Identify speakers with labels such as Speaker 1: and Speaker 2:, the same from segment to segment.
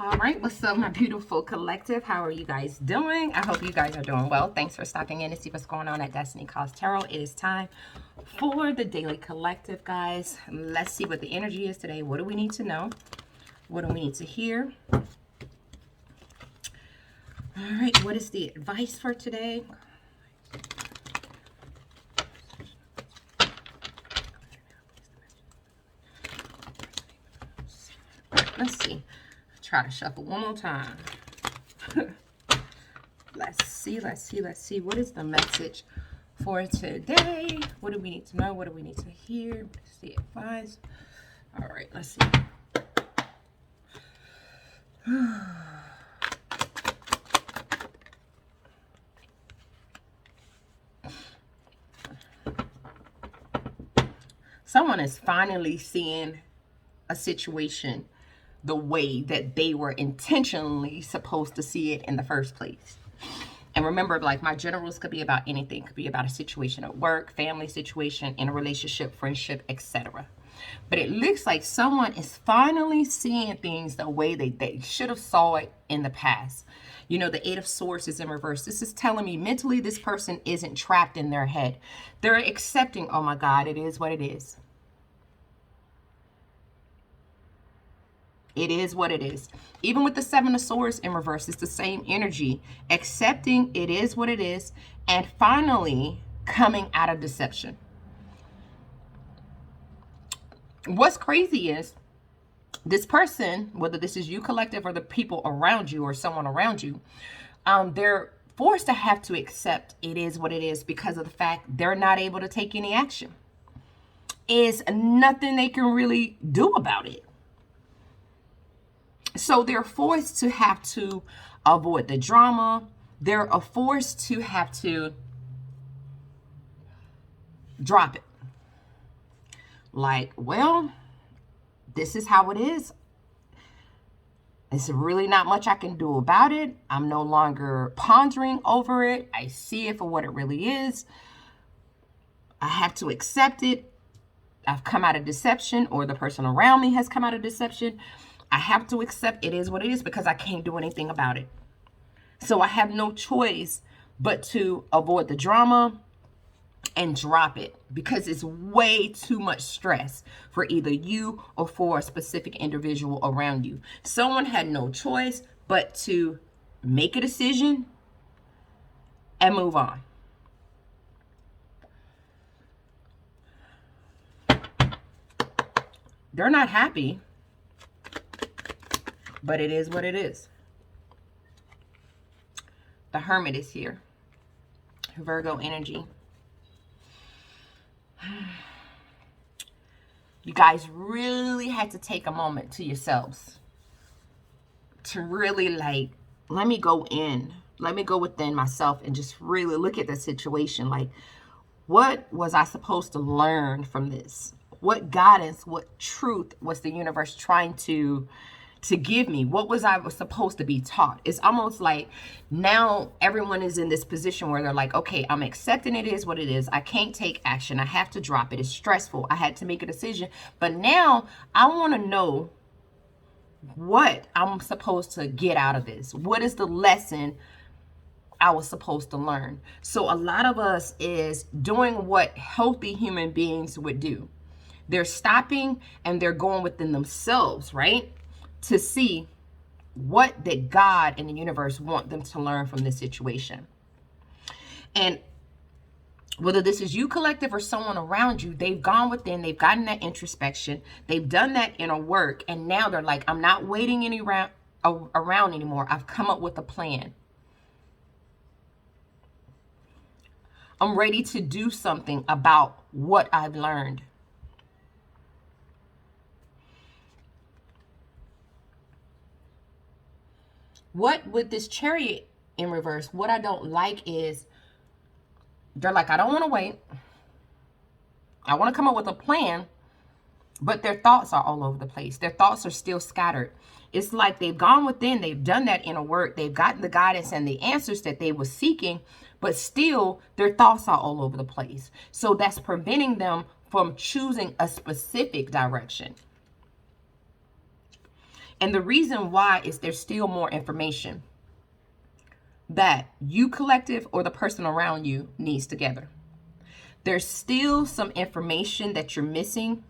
Speaker 1: All right, what's up, my beautiful collective? How are you guys doing? I hope you guys are doing well. Thanks for stopping in to see what's going on at Destiny Calls Tarot. It is time for the daily collective, guys. Let's see what the energy is today. What do we need to know? What do we need to hear? All right, what is the advice for today? Let's see. Try to shuffle one more time. Let's see. What is the message for today? What do we need to know? What do we need to hear? What's the advice? All right, let's see. Someone is finally seeing a situation the way that they were intentionally supposed to see it in the first place. And remember, like, my generals could be about anything. It could be about a situation at work, family situation, in a relationship, friendship, etc. But it looks like someone is finally seeing things the way they should have saw it in the past. You know, the Eight of Swords is in reverse. This is telling me mentally this person isn't trapped in their head. They're accepting, oh my God, it is what it is. It is what it is. Even with the Seven of Swords in reverse, it's the same energy. Accepting it is what it is, and finally coming out of deception. What's crazy is this person, whether this is you collective or the people around you or someone around you, they're forced to have to accept it is what it is because of the fact they're not able to take any action. Is nothing they can really do about it. So they're forced to have to avoid the drama. They're forced to have to drop it. Like, well, this is how it is. It's really not much I can do about it. I'm no longer pondering over it. I see it for what it really is. I have to accept it. I've come out of deception, or the person around me has come out of deception. I have to accept it is what it is because I can't do anything about it. So I have no choice but to avoid the drama and drop it because it's way too much stress for either you or for a specific individual around you. Someone had no choice but to make a decision and move on. They're not happy, but it is what it is. The Hermit is here. Virgo energy. You guys really had to take a moment to yourselves to really, like, let me go in. Let me go within myself and just really look at the situation. Like, what was I supposed to learn from this? What guidance, what truth was the universe trying to give me? What was I supposed to be taught? It's almost like now everyone is in this position where they're like, okay, I'm accepting it is what it is. I can't take action. I have to drop it. It's stressful. I had to make a decision. But now I want to know what I'm supposed to get out of this. What is the lesson I was supposed to learn? So a lot of us is doing what healthy human beings would do. They're stopping and they're going within themselves, right? To see what did God and the universe want them to learn from this situation. And whether this is you collective or someone around you, they've gone within, they've gotten that introspection, they've done that inner work, and now they're like, I'm not waiting around anymore. I've come up with a plan. I'm ready to do something about what I've learned. What with this Chariot in reverse, what I don't like is they're like, I don't want to wait. I want to come up with a plan, but their thoughts are all over the place. Their thoughts are still scattered. It's like they've gone within, they've done that inner work, they've gotten the guidance and the answers that they were seeking, but still their thoughts are all over the place. So that's preventing them from choosing a specific direction. And the reason why is there's still more information that you collective or the person around you needs together. There's still some information that you're missing,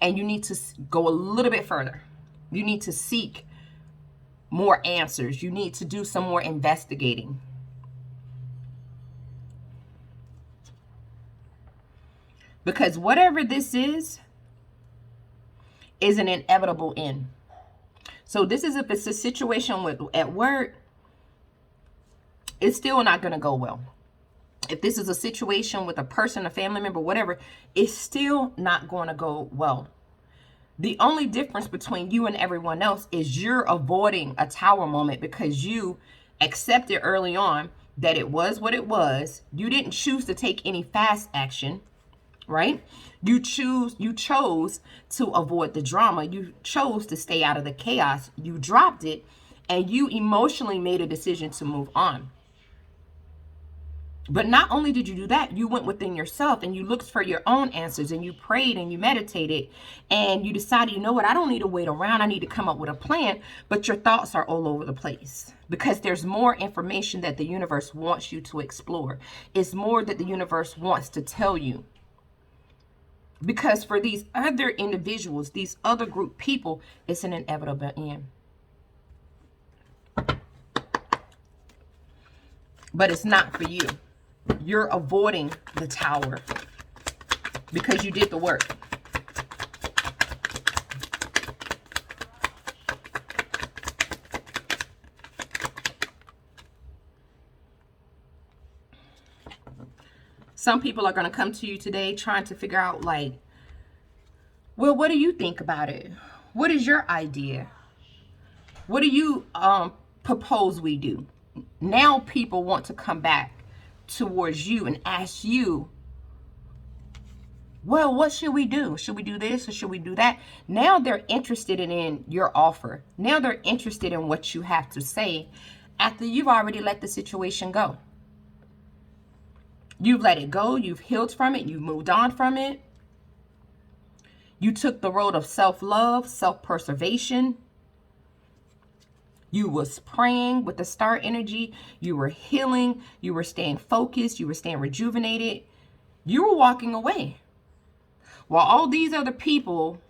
Speaker 1: and you need to go a little bit further. You need to seek more answers. You need to do some more investigating. Because whatever this is an inevitable end. So this is, if it's a situation at work, it's still not going to go well. If this is a situation with a person, a family member, whatever, it's still not going to go well. The only difference between you and everyone else is you're avoiding a tower moment because you accepted early on that it was what it was. You didn't choose to take any fast action, right? You chose to avoid the drama. You chose to stay out of the chaos. You dropped it, and you emotionally made a decision to move on. But not only did you do that, you went within yourself and you looked for your own answers, and you prayed and you meditated, and you decided, you know what, I don't need to wait around. I need to come up with a plan. But your thoughts are all over the place because there's more information that the universe wants you to explore. It's more that the universe wants to tell you. Because for these other individuals, these other group people, it's an inevitable end. But it's not for you. You're avoiding the tower because you did the work. Some people are going to come to you today trying to figure out, like, well, what do you think about it? What is your idea? What do you propose we do? Now people want to come back towards you and ask you, well, what should we do? Should we do this or should we do that? Now they're interested in your offer. Now they're interested in what you have to say after you've already let the situation go. You've let it go. You've healed from it. You've moved on from it. You took the road of self-love, self-preservation. You was praying with the star energy. You were healing. You were staying focused. You were staying rejuvenated. You were walking away. While all these other people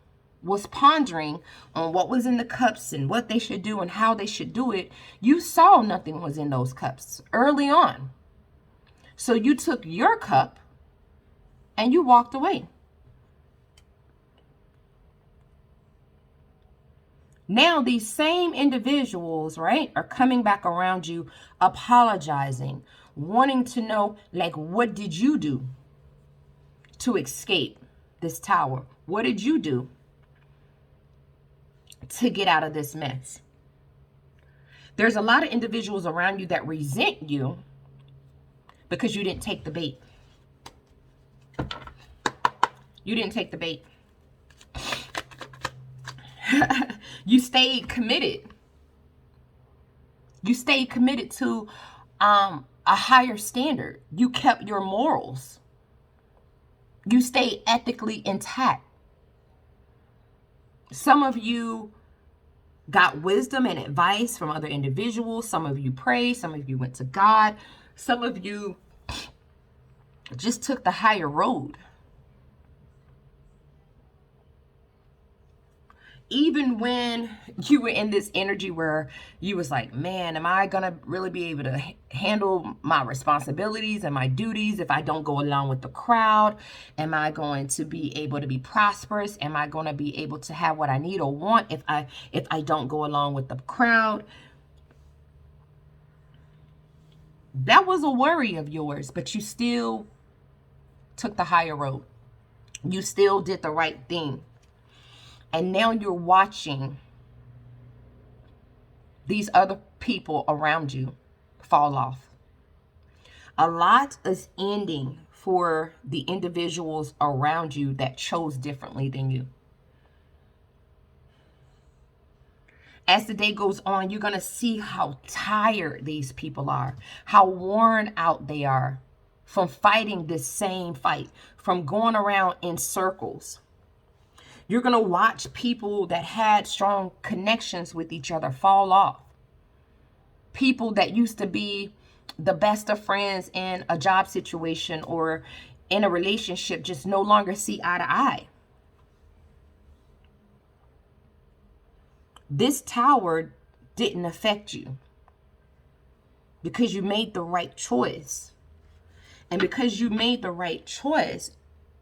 Speaker 1: was pondering on what was in the cups and what they should do and how they should do it, you saw nothing was in those cups early on. So you took your cup and you walked away. Now these same individuals, right, are coming back around you, apologizing, wanting to know, like, what did you do to escape this tower? What did you do to get out of this mess? There's a lot of individuals around you that resent you because you didn't take the bait. You didn't take the bait. You stayed committed. You stayed committed to a higher standard. You kept your morals. You stayed ethically intact. Some of you got wisdom and advice from other individuals. Some of you prayed. Some of you went to God. Some of you just took the higher road. Even when you were in this energy where you was like, man, am I going to really be able to handle my responsibilities and my duties if I don't go along with the crowd? Am I going to be able to be prosperous? Am I going to be able to have what I need or want if I don't go along with the crowd? That was a worry of yours, but you still took the higher road. You still did the right thing. And now you're watching these other people around you fall off. A lot is ending for the individuals around you that chose differently than you. As the day goes on, you're going to see how tired these people are, how worn out they are from fighting this same fight, from going around in circles. You're going to watch people that had strong connections with each other fall off. People that used to be the best of friends in a job situation or in a relationship just no longer see eye to eye. This tower didn't affect you because you made the right choice. And because you made the right choice,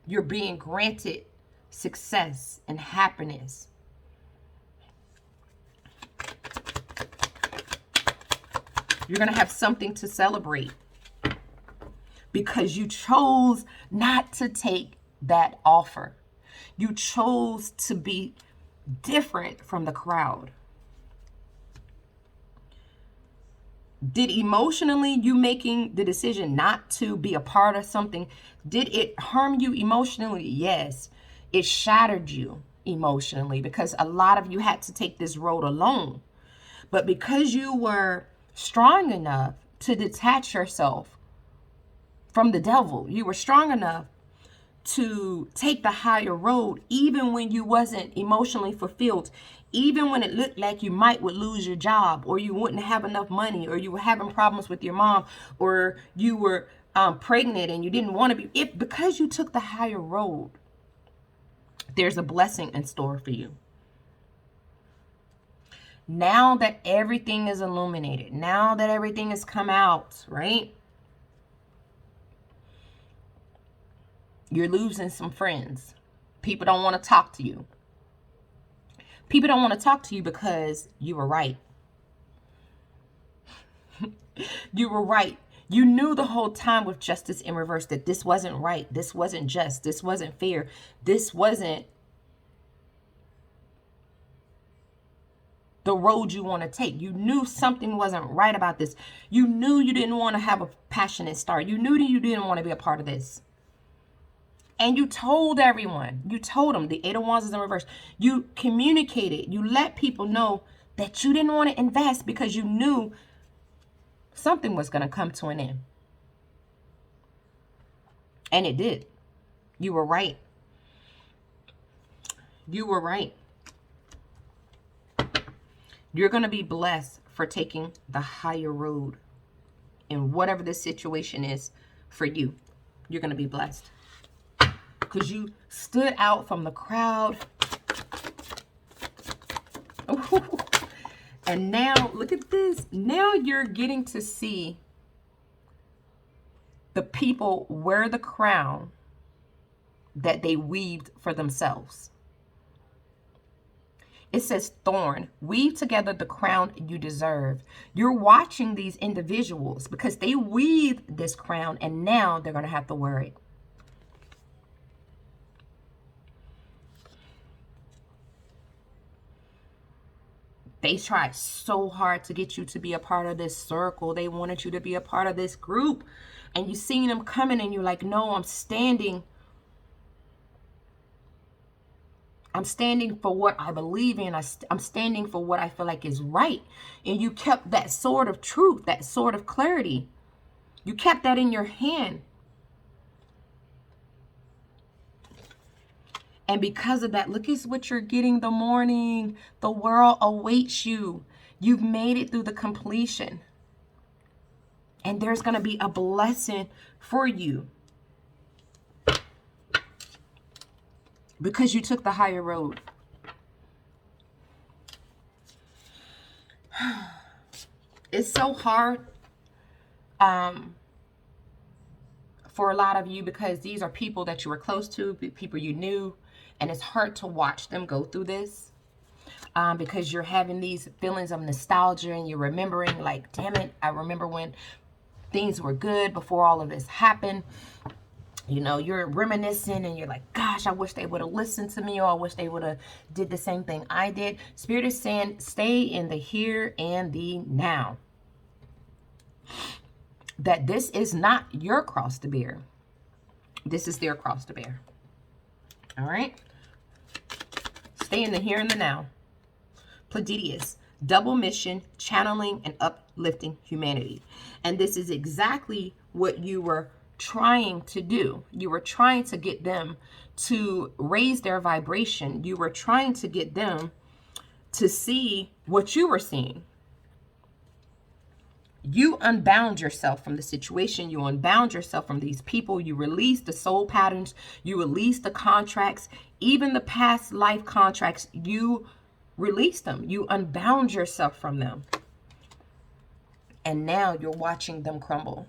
Speaker 1: you're being granted success and happiness. You're going to have something to celebrate because you chose not to take that offer. You chose to be different from the crowd. Did emotionally you making the decision not to be a part of something, did it harm you emotionally? Yes. It shattered you emotionally because a lot of you had to take this road alone. But because you were strong enough to detach yourself from the devil, you were strong enough to take the higher road, even when you wasn't emotionally fulfilled, even when it looked like you would lose your job, or you wouldn't have enough money, or you were having problems with your mom, or you were pregnant and you didn't want to be. Because you took the higher road, there's a blessing in store for you. Now that everything is illuminated, now that everything has come out, right? You're losing some friends. People don't want to talk to you. People don't want to talk to you because you were right. You were right. You knew the whole time with justice in reverse that this wasn't right. This wasn't just. This wasn't fair. This wasn't the road you want to take. You knew something wasn't right about this. You knew you didn't want to have a passionate start. You knew that you didn't want to be a part of this. And you told everyone. You told them. The Eight of Wands is in reverse. You communicated. You let people know that you didn't want to invest because you knew something was going to come to an end. And it did. You were right. You were right. You're going to be blessed for taking the higher road in whatever this situation is for you. You're going to be blessed because you stood out from the crowd. Ooh. And now, look at this. Now you're getting to see the people wear the crown that they weaved for themselves. It says thorn, weave together the crown you deserve. You're watching these individuals because they weaved this crown and now they're going to have to wear it. They tried so hard to get you to be a part of this circle. They wanted you to be a part of this group. And you seen them coming and you're like, no, I'm standing for what I believe in. I'm standing for what I feel like is right. And you kept that sword of truth, that sword of clarity. You kept that in your hand. And because of that, look at what you're getting the morning. The world awaits you. You've made it through the completion. And there's going to be a blessing for you. Because you took the higher road. It's so hard for a lot of you because these are people that you were close to, people you knew. And it's hard to watch them go through this because you're having these feelings of nostalgia and you're remembering like, damn it, I remember when things were good before all of this happened. You know, you're reminiscing and you're like, gosh, I wish they would have listened to me, or I wish they would have did the same thing I did. Spirit is saying, stay in the here and the now. That this is not your cross to bear. This is their cross to bear. All right? Stay in the here and the now. Pleiadius, double mission, channeling and uplifting humanity. And this is exactly what you were trying to do. You were trying to get them to raise their vibration. You were trying to get them to see what you were seeing. You unbound yourself from the situation. You unbound yourself from these people. You release the soul patterns. You release the contracts, even the past life contracts. You release them. You unbound yourself from them. And now you're watching them crumble.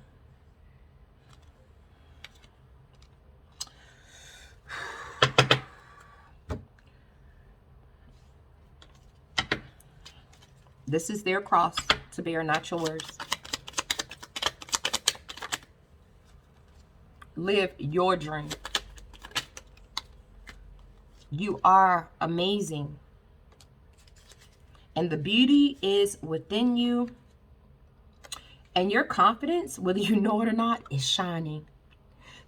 Speaker 1: This is their cross to bear, not yours. Live your dream. You are amazing. And the beauty is within you. And your confidence, whether you know it or not, is shining.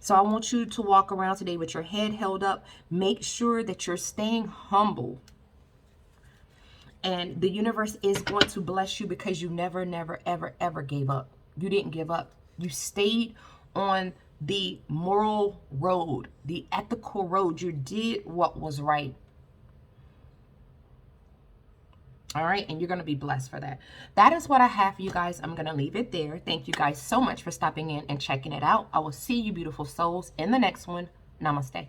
Speaker 1: So I want you to walk around today with your head held up. Make sure that you're staying humble. And the universe is going to bless you because you never, never, ever, ever gave up. You didn't give up. You stayed on the moral road, the ethical road. You did what was right. All right, and you're going to be blessed for that. That is what I have for you guys. I'm going to leave it there. Thank you guys so much for stopping in and checking it out. I will see you beautiful souls in the next one. Namaste.